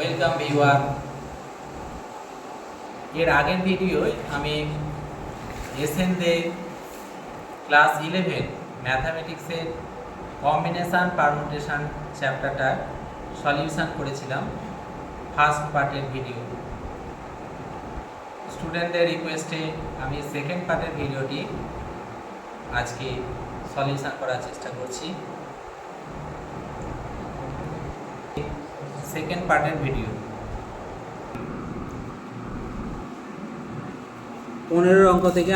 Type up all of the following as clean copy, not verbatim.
Welcome viewer. এর আগের ভিডিওয় আমি এসএনদের ক্লাস 11 ম্যাথামেটিক্সের কম্বিনেশন পারমুটেশন চ্যাপ্টারটার সলিউশন করেছিলাম ফার্স্ট পার্টের ভিডিও। স্টুডেন্টদের রিকোয়েস্টে আমি সেকেন্ড পার্টের ভিডিওটি আজকে সলিউশন করার চেষ্টা করছি। সেকেন্ড পার্টের ভিডিও 15 অঙ্ক থেকে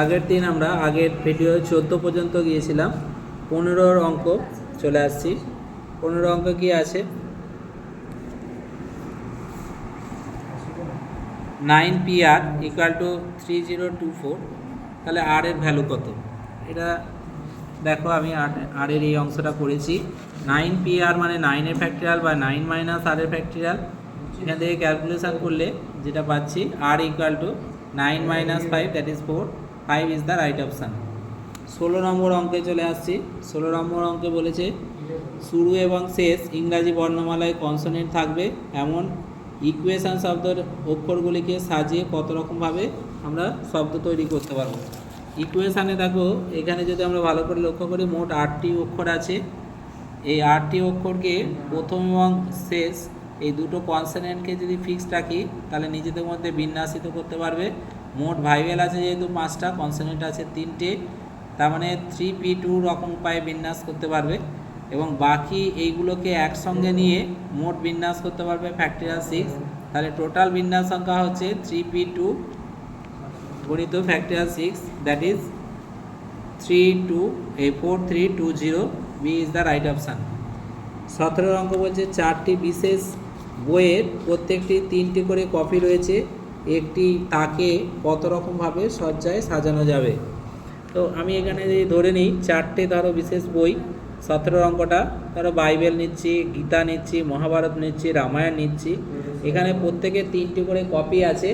আগের দিন আমরা আগের ভিডিও 14 পর্যন্ত গিয়েছিলাম। 15 অঙ্ক চলে আসছি। 15 অঙ্ক কি আছে? 9pr = 3024। তাহলে আর এর ভ্যালু কত? এটা দেখো, আমি আর এর এই অংশটা করেছি। 9pr মানে 9 এর ফ্যাক্টরিয়াল বা 9 - r এর ফ্যাক্টরিয়াল। এখান থেকে ক্যালকুলেশন করলে যেটা পাচ্ছি r = 9 - 5, that is 4। 5 is the right option. 16 নম্বর অঙ্কে চলে আসছি। 16 নম্বর অঙ্কে বলেছে শুরু এবং শেষ ইংরাজি বর্ণমালায় কনসোনেন্ট থাকবে এমন ইকুয়েশন শব্দের অক্ষরগুলিকে সাজিয়ে কত রকমভাবে আমরা শব্দ তৈরি করতে পারবো। ইকুয়েশানে দেখো, এখানে যদি আমরা ভালো করে লক্ষ্য করি, মোট 8টি অক্ষর আছে। এই 8টি অক্ষরকে প্রথম এবং শেষ এই দুটো কনসোনেন্টকে যদি ফিক্সড রাখি তাহলে নিজেদের মধ্যে বিন্যাসিত করতে পারবে। মোট ভাইভেল আছে যেহেতু 5টা, কনসোনেন্ট আছে 3টে, তার মানে 3p2 রকম উপায়ে বিন্যাস করতে পারবে। এবং বাকি এইগুলোকে একসঙ্গে নিয়ে মোট বিন্যাস করতে পারবে ফ্যাক্টরিয়াল 6। তাহলে টোটাল বিন্যাস সংখ্যা হচ্ছে 3p2 গুণিত factorial 6, that is 4320। B is the right option. 17 অঙ্ক বলছে 4টি বিশেষ বইয়ের প্রত্যেকটি 3টি করে কপি রয়েছে, একটি তাকে কত রকমভাবে সজ্জায় সাজানো যাবে। তো আমি এখানে যদি ধরে নিই 4টে ধরো বিশেষ বই, 17 অঙ্কটা ধরো বাইবেল নিচ্ছি, গীতা নিচ্ছি, মহাভারত নিচ্ছি, রামায়ণ নিচ্ছি। এখানে প্রত্যেকের 3টি করে কপি আছে।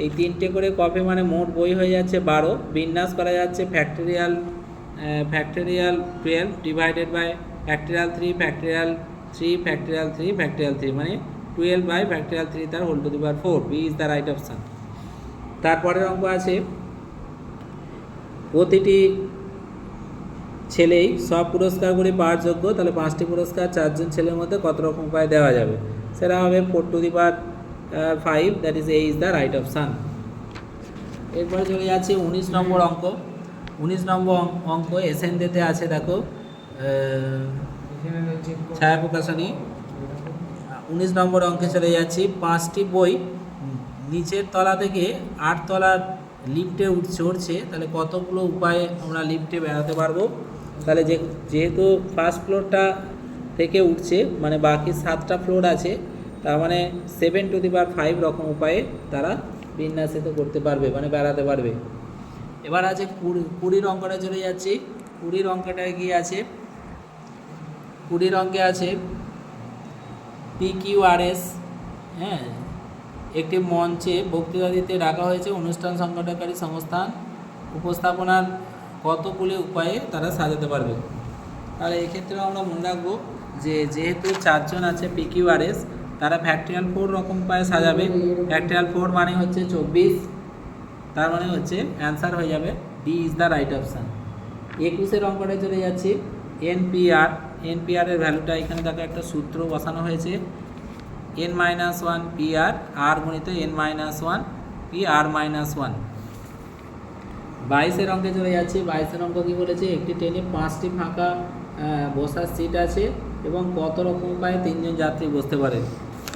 এই 3টে করে কপি মানে মোট বই হয়ে যাচ্ছে 12। বিন্যাস করা যাচ্ছে factorial 12 divided by factorial 3 factorial 3 factorial 3 factorial 3 মানে 12 বাই ফ্যাক্টরিয়াল 3 তার whole to the power 4। B is the right option. তারপরের অঙ্ক আছে প্রতিটি ছেলেই সব পুরস্কারগুলি পাওয়ার যোগ্য, তাহলে 5টি পুরস্কার 4জন ছেলের মধ্যে কত রকম উপায় দেওয়া যাবে? সেটা হবে 4 two the power 5, that is a is the right option. এরপরে চলে যাচ্ছে 19 নম্বর অঙ্ক। 19 নম্বর অঙ্ক এসএনদেতে আছে। দেখো, ছায়া প্রকাশনী। 19 নম্বর অঙ্কে চলে যাচ্ছি। 5টি বই নিচের তলা থেকে 8 তলার লিফটে চড়ছে, তাহলে কতগুলো উপায়ে আমরা লিফটে বেড়াতে পারবো? তাহলে যেহেতু ফার্স্ট ফ্লোরটা থেকে উঠছে মানে বাকি 7টা ফ্লোর আছে, তার মানে 7 টু দি পাওয়ার 5 রকম উপায়ে তারা বিন্যাসিত করতে পারবে, মানে বেড়াতে পারবে। এবার আছে 20 অঙ্কটা চলে যাচ্ছি। 20 অঙ্কটায় কি আছে? 20 অঙ্কে আছে PQRS, হ্যাঁ, একটি মঞ্চে বক্তৃতা দিতে ডাকা হয়েছে। অনুষ্ঠান সংগঠনকারী সংস্থান উপস্থাপনার কতগুলি উপায়ে তারা সাজাতে পারবে। তাহলে এক্ষেত্রেও আমরা মনে রাখবো যে যেহেতু 4জন আছে PQRS, তারা ফ্যাক্টরিয়াল 4 রকম উপায়ে সাজাবে। ফ্যাক্টরিয়াল 4 মানে হচ্ছে 24, তার মানে হচ্ছে অ্যান্সার হয়ে যাবে D is the right option. 21 অঙ্কটায় চলে যাচ্ছি। এনপিআর এর ভ্যালুটা এখানে দেখো একটা সূত্র বসানো হয়েছে, n-1 PR r গুণিত n-1 PR -1। 22 অঙ্কে চলে যাচ্ছি। 22 অঙ্ক কি বলেছে? একটি ট্রেনে 5টি ফাঁকা বসার সিট আছে এবং কত রকম উপায়ে 3জন যাত্রী বসতে পারে।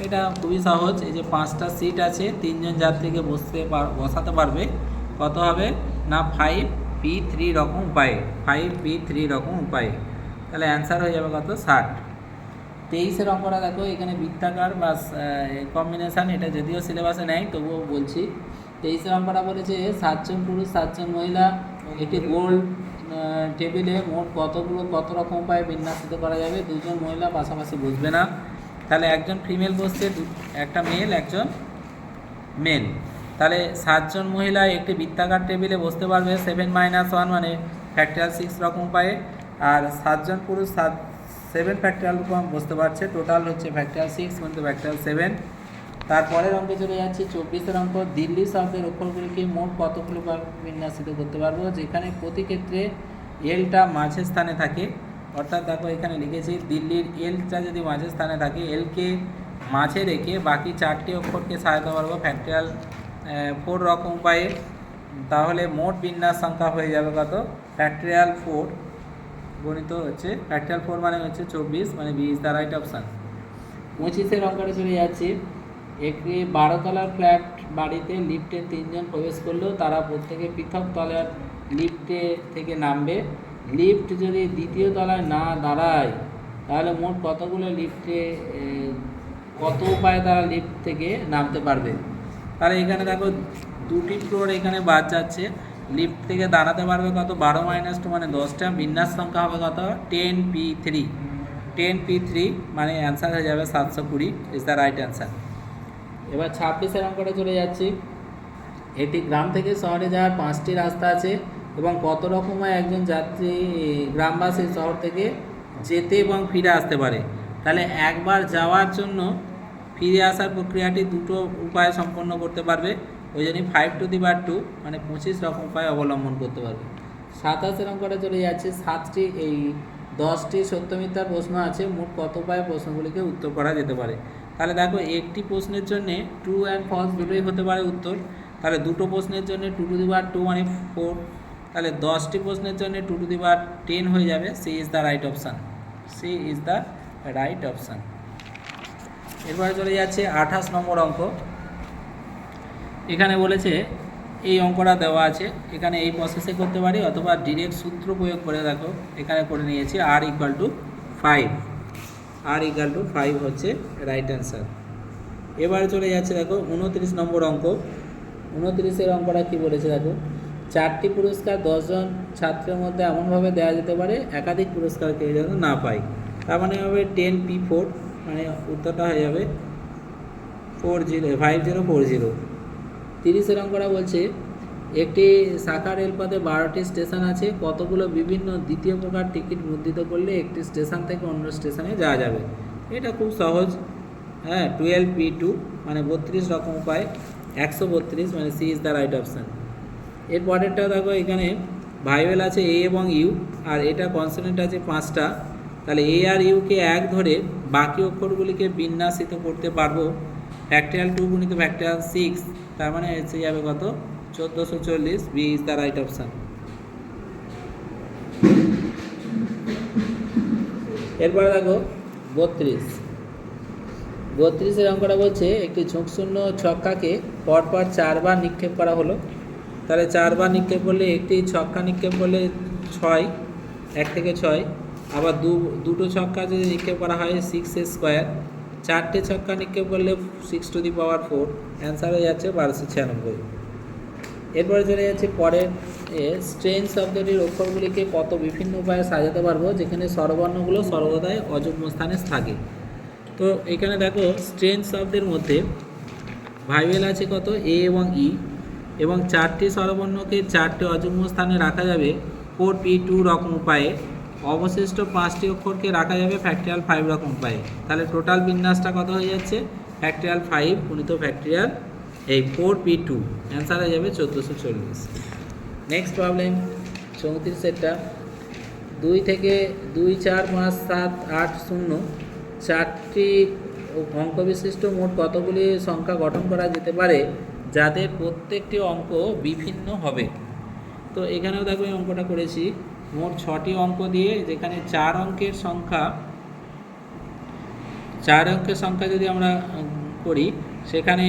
এটা খুবই সহজ। এই যে 5টা সিট আছে, 3জন যাত্রীকে বসাতে পারবে। কত হবে না 5p3 রকম উপায়ে, 5p3 রকম উপায়ে। তাহলে অ্যান্সার হয়ে যাবে কত? 60। 23 অঙ্কটা দেখো, এখানে বৃত্তাকার বা কম্বিনেশান, এটা যদিও সিলেবাসে নেই তবুও বলছি। 23 অঙ্কটা বলেছে 7জন পুরুষ 7জন মহিলা একটি গোল টেবিলে মোট কত রকম উপায়ে বিন্যাসিত করা যাবে? 2জন মহিলা পাশাপাশি বসবে না, তাহলে একজন ফিমেল বসছে, একটা মেল, একজন মেল। তাহলে 7জন মহিলা একটি বৃত্তাকার টেবিলে বসতে পারবে 7 - 1 মানে ফ্যাক্টরিয়াল 6 রকম উপায়ে। আর 7জন পুরুষ 7 ফ্যাক্টরিয়াল বসতে পারছে, টোটাল হচ্ছে ফ্যাক্টরিয়াল 6 কিন্তু ফ্যাক্টরিয়াল 7। তারপরের অঙ্কে চলে যাচ্ছি 24-এর অঙ্ক। দিল্লি শব্দের অক্ষরগুলিকে মোট কতগুলো বিন্যাসিত করতে পারবো, যেখানে প্রতি ক্ষেত্রে এলটা মাঝের স্থানে থাকে। অর্থাৎ দেখো এখানে লিখেছি দিল্লির এলটা যদি মাঝের স্থানে থাকে, এলকে মাঝে রেখে বাকি 4টি অক্ষরকে সাজাতে পারবো ফ্যাক্টরিয়াল 4 রকম উপায়ে। তাহলে মোট বিন্যাস সংখ্যা হয়ে যাবে কত, ফ্যাক্টরিয়াল 4 গণিত হচ্ছে ফ্যাক্টরিয়াল 4 মানে হচ্ছে 24, মানে B is the right option. 25-এর অঙ্কটা চলে যাচ্ছি। একটি 12 তলার ফ্ল্যাট বাড়িতে লিফটে 3 জন প্রবেশ করলেও তারা প্রত্যেকে পৃথক তলার লিফটে থেকে নামবে। লিফট যদি দ্বিতীয় তলায় না দাঁড়ায় তাহলে মোট কতগুলো লিফটে কত উপায়ে তারা লিফট থেকে নামতে পারবে। তাহলে এখানে দেখো 2টি ফ্লোর এখানে বাদ যাচ্ছে, লিফট থেকে দাঁড়াতে পারবে কত, 12 - 2 মানে 10টা। বিন্যাস সংখ্যা হবে কত, 10p3। 10p3 মানে অ্যান্সার হয়ে যাবে 720 ইজ দ্য রাইট অ্যান্সার। এবার 26-এর অঙ্কটা চলে যাচ্ছি। এটি গ্রাম থেকে শহরে যাওয়ার 5টি রাস্তা আছে এবং কত রকমের একজন যাত্রী গ্রামবাসী শহর থেকে যেতে এবং ফিরে আসতে পারে। তাহলে একবার যাওয়ার জন্য ফিরে আসার প্রক্রিয়াটি 2টো উপায়ে সম্পন্ন করতে পারবে, ওই জন্যই 5 টু দি পাওয়ার 2 মানে 25 রকম উপায় অবলম্বন করতে পারবে। 27-এর অঙ্কটা চলে যাচ্ছে। 10টি সত্য মিথ্যার প্রশ্ন আছে, মোট কত উপায়ে প্রশ্নগুলিকে উত্তর করা যেতে পারে। তাহলে দেখো একটি প্রশ্নের জন্য ট্রু অ্যান্ড ফলস দুটোই হতে পারে উত্তর। তাহলে 2টো প্রশ্নের জন্য 2 টু দি পাওয়ার 2 মানে 4। তাহলে 10টি প্রশ্নের জন্য 2 টু দি পাওয়ার 10 হয়ে যাবে। C is the right option, C is the right option. এরপরে চলে যাচ্ছে 28 নম্বর অঙ্ক। এখানে বলেছে এই অঙ্কটা দেওয়া আছে, এখানে এই প্রসেসে করতে পারি অথবা ডিরেক্ট সূত্র প্রয়োগ করে দেখো এখানে করে নিয়েছি। r = 5, r = 5 হচ্ছে রাইট অ্যান্সার। এবারে চলে যাচ্ছে দেখো 29 নম্বর অঙ্ক। 29-এর অঙ্কটা কী বলেছে দেখো, 4টি পুরস্কার 10 জন ছাত্রের মধ্যে এমনভাবে দেওয়া যেতে পারে একাধিক পুরস্কার কেউ যেন না পায়। তার মানে হবে 10p4, মানে উত্তরটা হয়ে যাবে 5040। 30-এর অঙ্কটা বলছে একটি শাখা রেলপথে 12টি স্টেশন আছে, কতগুলো বিভিন্ন দ্বিতীয় প্রকার টিকিট মুদ্রিত করলে একটি স্টেশন থেকে অন্য স্টেশনে যাওয়া যাবে। এটা খুব সহজ, হ্যাঁ, 12p2 মানে 32 রকম উপায়, 132 মানে C is the right option. এর পরেরটা দেখো এখানে ভাইওয়েল আছে এ এবং ইউ, আর এটা কনসোনেন্ট আছে 5টা। তাহলে এ আর ইউকে 1 ধরে বাকি অক্ষরগুলিকে বিন্যাসিত করতে পারবো ফ্যাক্টরিয়াল 2 গুণিত ফ্যাক্টরিয়াল 6, তার মানে এসে যাবে কত, 1440। B is the right option. এরপরে দেখো 32-এর অঙ্কটা বলছে একটি ঝোঁকশূন্য ছক্কাকে পরপর 4বার নিক্ষেপ করা হলো। তাহলে 4বার নিক্ষেপ করলে, একটি ছক্কা নিক্ষেপ করলে 6, 1 থেকে 6। আবার দুটো ছক্কা যদি নিক্ষেপ করা হয় 6² 4টে ছক্কা নিক্ষেপ করলে 6 টু দি পাওয়ার 4, অ্যান্সার হয়ে যাচ্ছে 1296। এরপরে চলে যাচ্ছে পরের স্ট্রেঞ্জ শব্দটির অক্ষরগুলিকে কত বিভিন্ন উপায়ে সাজাতে পারবো, যেখানে স্বরবর্ণগুলো সর্বদাই অযুগ্ম স্থানে থাকে। তো এখানে দেখো স্ট্রেঞ্জ শব্দের মধ্যে ভাইওয়েল আছে কত, এ এবং ই, এবং 4টি স্বরবর্ণকে 4টে অযুগ্ম স্থানে রাখা যাবে 4p2 রকম উপায়ে। অবশিষ্ট 5টি অক্ষরকে রাখা যাবে ফ্যাক্টরিয়াল 5 রকম উপায়ে। তাহলে টোটাল বিন্যাসটা কত হয়ে যাচ্ছে, ফ্যাক্টরিয়াল 5 গুণিত ফ্যাক্টরিয়াল 4p2, অ্যান্সার হয়ে যাবে 1440। Next problem 34-এরটা। 2 থেকে 2, 4, 5, 7, 8, 0 4টি অঙ্ক বিশিষ্ট মোট কতগুলি সংখ্যা গঠন করা যেতে পারে যাদের প্রত্যেকটি অঙ্ক বিভিন্ন হবে। তো এখানেও দেখো এই অঙ্কটা করেছি মোট 6টি অঙ্ক দিয়ে, যেখানে 4 অঙ্কের সংখ্যা যদি আমরা করি সেখানে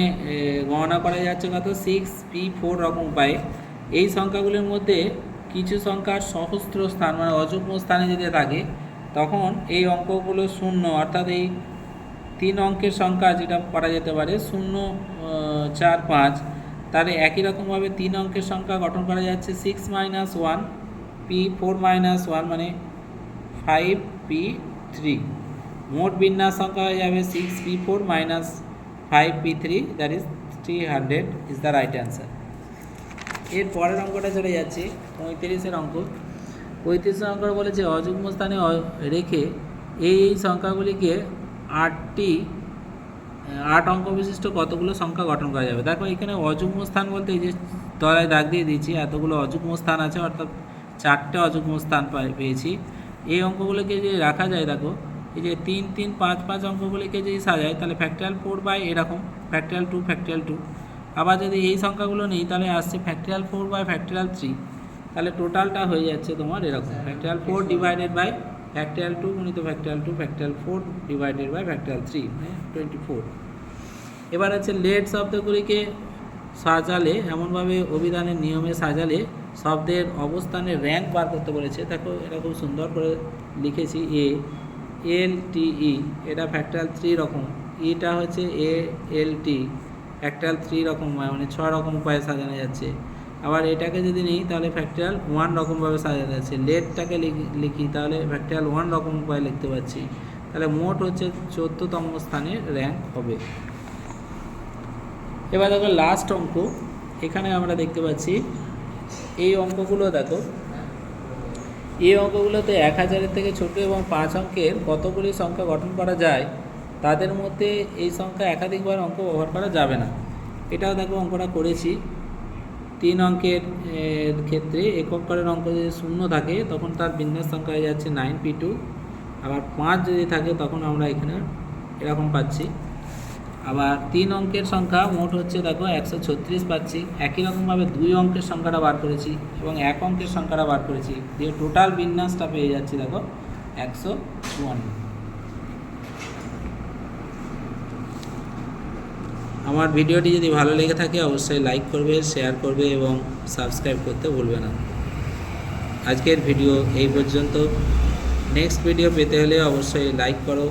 গণনা করা যাচ্ছে কত, 6p4 রকম উপায়ে। এই সংখ্যাগুলির মধ্যে কিছু সংখ্যার সহস্র স্থান মানে অযুগ্ম স্থানে যদি থাকে তখন এই অঙ্কগুলো 0, অর্থাৎ এই 3 অঙ্কের সংখ্যা যেটা করা যেতে পারে 0, 4, 5। তাহলে একই রকমভাবে 3 অঙ্কের সংখ্যা গঠন করা যাচ্ছে 6 - 1 p4 - 1 মানে 5p3। মোট বিন্যাস সংখ্যা হয়ে যাবে 6p4 - 5p3, that is 300 is the right answer. এর পরের অঙ্কটা চলে যাচ্ছে 35-এর অঙ্ক। 35-এর অঙ্ক বলেছে অযুগ্ম স্থানে রেখে এই সংখ্যাগুলিকে 8 অঙ্ক বিশিষ্ট কতগুলো সংখ্যা গঠন করা যাবে। দেখো এখানে অযুগ্ম স্থান বলতে এই যে তলায় দাগ দিয়ে দিয়েছি, এতগুলো অযুগ্ম স্থান আছে, অর্থাৎ 4টে অযুগ্ম স্থান পেয়েছি। এই অঙ্কগুলোকে যদি রাখা যায়, দেখো এই যে 3 3 5 5 অঙ্কগুলিকে যদি সাজায় তাহলে ফ্যাক্টরিয়াল 4 বাই এরকম ফ্যাক্টরিয়াল 2। আবার যদি এই সংখ্যাগুলো নেই তাহলে আসছে ফ্যাক্টরিয়াল 4 বাই ফ্যাক্টরিয়াল 3। তাহলে টোটালটা হয়ে যাচ্ছে তোমার এরকম ফ্যাক্টরিয়াল 4 ডিভাইডেড বাই ফ্যাক্টরিয়াল 2 গুণিত factorial 2 factorial 4 divided by factorial 3 মানে 24। এবার আছে লেট শব্দগুলিকে সাজালে এমনভাবে অভিধানের নিয়মে সাজালে শব্দের অবস্থানের র্যাঙ্ক বার করতে বলেছে। দেখো এটা খুব সুন্দর করে লিখেছি, এ এল টি ই, এটা ফ্যাক্টরিয়াল 3 রকম, ইটা হচ্ছে এ এল টি ফ্যাক্টরিয়াল 3 রকম, মানে 6 রকম উপায়ে সাজানো যাচ্ছে। আবার এটাকে যদি নিই তাহলে ফ্যাক্টরিয়াল 1 রকমভাবে সাজানো যাচ্ছে। লেটটাকে লিখি তাহলে ফ্যাক্টরিয়াল 1 রকম উপায়ে লিখতে পারছি। তাহলে মোট হচ্ছে 14তম স্থানে র্যাঙ্ক হবে। এবার দেখো লাস্ট অঙ্ক, এখানে আমরা দেখতে পাচ্ছি এই অঙ্কগুলো, দেখো এই অঙ্কগুলোতে 1000-এর থেকে ছোট এবং 5 অঙ্কের কতগুলি সংখ্যা গঠন করা যায়, তাদের মধ্যে এই সংখ্যা একাধিকবার অঙ্ক ব্যবহার করা যাবে না। এটাও দেখো অঙ্কটা করেছি। 3 অঙ্কের ক্ষেত্রে একক করের অঙ্ক যদি 0 থাকে তখন তার বিন্যাস সংখ্যা হয়ে যাচ্ছে 9p2। আবার 5 যদি থাকে তখন আমরা এখানে এরকম পাচ্ছি। আবার 3 অঙ্কের সংখ্যা মোট হচ্ছে দেখো 136 পাচ্ছি। একই রকমভাবে 2 অঙ্কের সংখ্যাটা বার করেছি এবং 1 অঙ্কের সংখ্যাটা বার করেছি, দিয়ে টোটাল বিন্যাসটা পেয়ে যাচ্ছি দেখো 152। আমার ভিডিওটি যদি ভালো লেগে থাকে অবশ্যই লাইক করবে, শেয়ার করবে এবং সাবস্ক্রাইব করতে ভুলবে না। আজকের ভিডিও এই পর্যন্ত। নেক্সট ভিডিও পেতে হলে অবশ্যই লাইক করো,